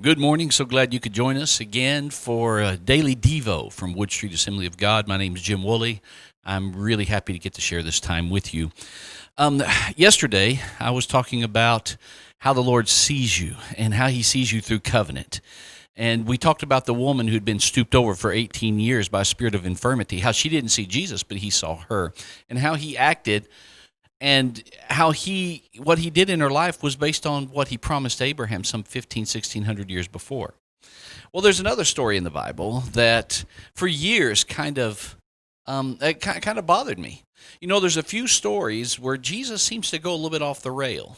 Good morning. So glad you could join us again for Daily Devo from Wood Street Assembly of God. My name is Jim Wooley. I'm really happy to get to share this time with you. Yesterday, I was talking about how the Lord sees you and how he sees you through covenant. And we talked about the woman who'd been stooped over for 18 years by a spirit of infirmity, how she didn't see Jesus, but he saw her, and how he acted and how what he did in her life was based on what he promised Abraham some 1600 years before. Well, there's another story in the Bible that for years kind of bothered me. You know, there's a few stories where Jesus seems to go a little bit off the rail.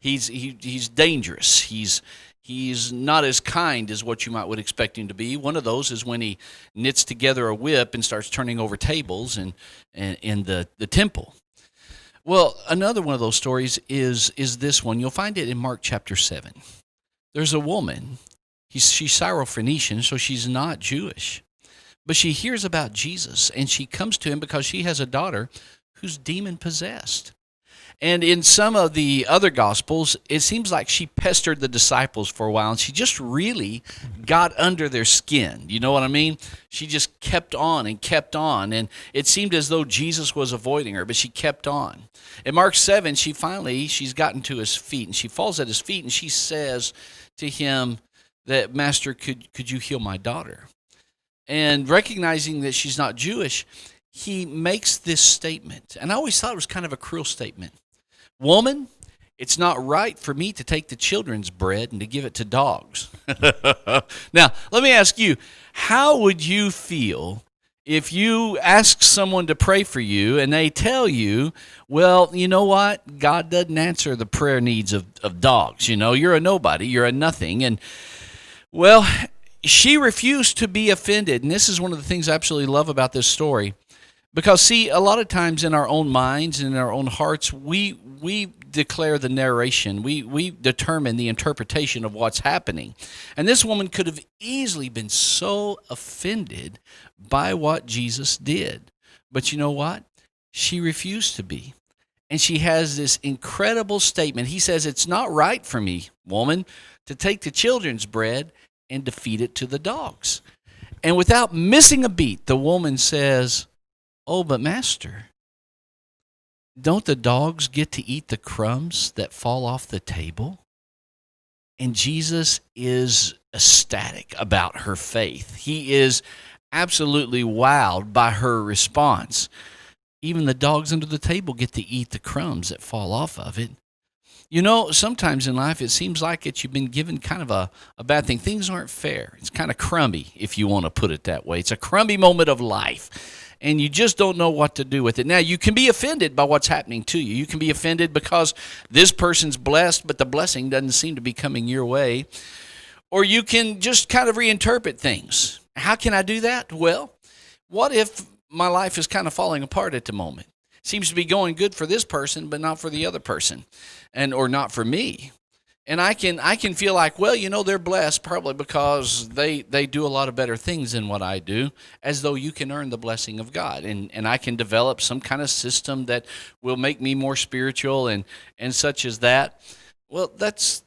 He's dangerous. He's not as kind as what you might would expect him to be. One of those is when he knits together a whip and starts turning over tables in the temple. Well, another one of those stories is this one. You'll find it in Mark chapter 7. There's a woman. She's Syrophoenician, so she's not Jewish. But she hears about Jesus, and she comes to him because she has a daughter who's demon-possessed. And in some of the other Gospels, it seems like she pestered the disciples for a while, and she just really got under their skin. You know what I mean? She just kept on, and it seemed as though Jesus was avoiding her, but she kept on. In Mark 7, she's gotten to his feet, and she falls at his feet, and she says to him that, "Master, could you heal my daughter?" And recognizing that she's not Jewish, he makes this statement, and I always thought it was kind of a cruel statement. "Woman, it's not right for me to take the children's bread and to give it to dogs." Now, let me ask you, how would you feel if you ask someone to pray for you and they tell you, well, you know what? God doesn't answer the prayer needs of dogs. You know, you're a nobody, you're a nothing. And, well, she refused to be offended. And this is one of the things I absolutely love about this story. Because, see, a lot of times in our own minds and in our own hearts, we declare the narration. We determine the interpretation of what's happening. And this woman could have easily been so offended by what Jesus did. But you know what? She refused to be. And she has this incredible statement. He says, "It's not right for me, woman, to take the children's bread and to feed it to the dogs." And without missing a beat, the woman says, "Oh, but Master, don't the dogs get to eat the crumbs that fall off the table?" And Jesus is ecstatic about her faith. He is absolutely wowed by her response. Even the dogs under the table get to eat the crumbs that fall off of it. You know, sometimes in life it seems like you've been given kind of a bad thing. Things aren't fair. It's kind of crumby, if you want to put it that way. It's a crumby moment of life, and you just don't know what to do with it. Now, you can be offended by what's happening to you. You can be offended because this person's blessed, but the blessing doesn't seem to be coming your way. Or you can just kind of reinterpret things. How can I do that? Well, what if my life is kind of falling apart at the moment? Seems to be going good for this person, but not for the other person, or not for me. And I can feel like, well, you know, they're blessed probably because they do a lot of better things than what I do, as though you can earn the blessing of God. And I can develop some kind of system that will make me more spiritual and such as that. Well, that's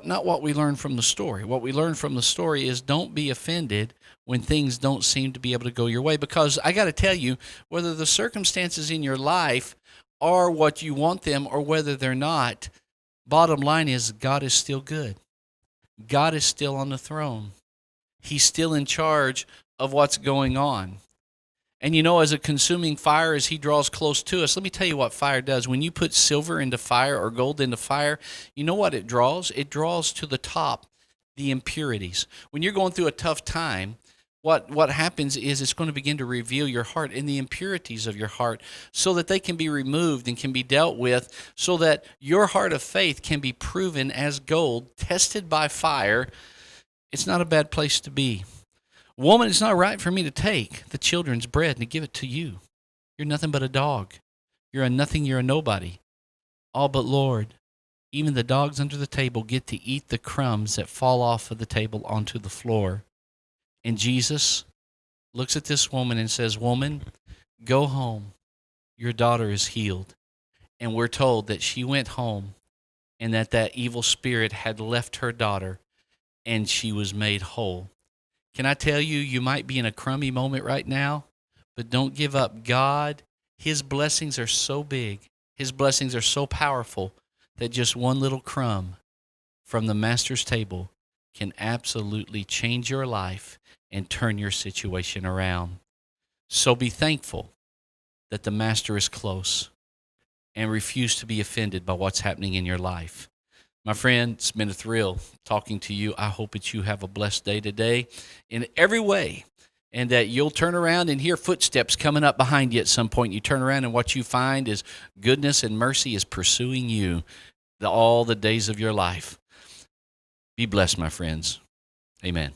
not what we learn from the story. What we learn from the story is don't be offended when things don't seem to be able to go your way. Because I got to tell you, whether the circumstances in your life are what you want them or whether they're not, bottom line is God is still good. God is still on the throne. He's still in charge of what's going on. And you know, as a consuming fire, as he draws close to us, let me tell you what fire does. When you put silver into fire or gold into fire, you know what it draws? It draws to the top the impurities. When you're going through a tough time, what happens is it's going to begin to reveal your heart and the impurities of your heart so that they can be removed and can be dealt with so that your heart of faith can be proven as gold, tested by fire. It's not a bad place to be. Woman, it's not right for me to take the children's bread and to give it to you. You're nothing but a dog. You're a nothing, you're a nobody. All but Lord, even the dogs under the table get to eat the crumbs that fall off of the table onto the floor. And Jesus looks at this woman and says, "Woman, go home. Your daughter is healed." And we're told that she went home and that evil spirit had left her daughter. and she was made whole. Can I tell you, you might be in a crummy moment right now, but don't give up. God, His blessings are so big, His blessings are so powerful that just one little crumb from the Master's table can absolutely change your life and turn your situation around. So be thankful that the Master is close and refuse to be offended by what's happening in your life. My friend, it's been a thrill talking to you. I hope that you have a blessed day today in every way, and that you'll turn around and hear footsteps coming up behind you at some point. You turn around and what you find is goodness and mercy is pursuing you all the days of your life. Be blessed, my friends. Amen.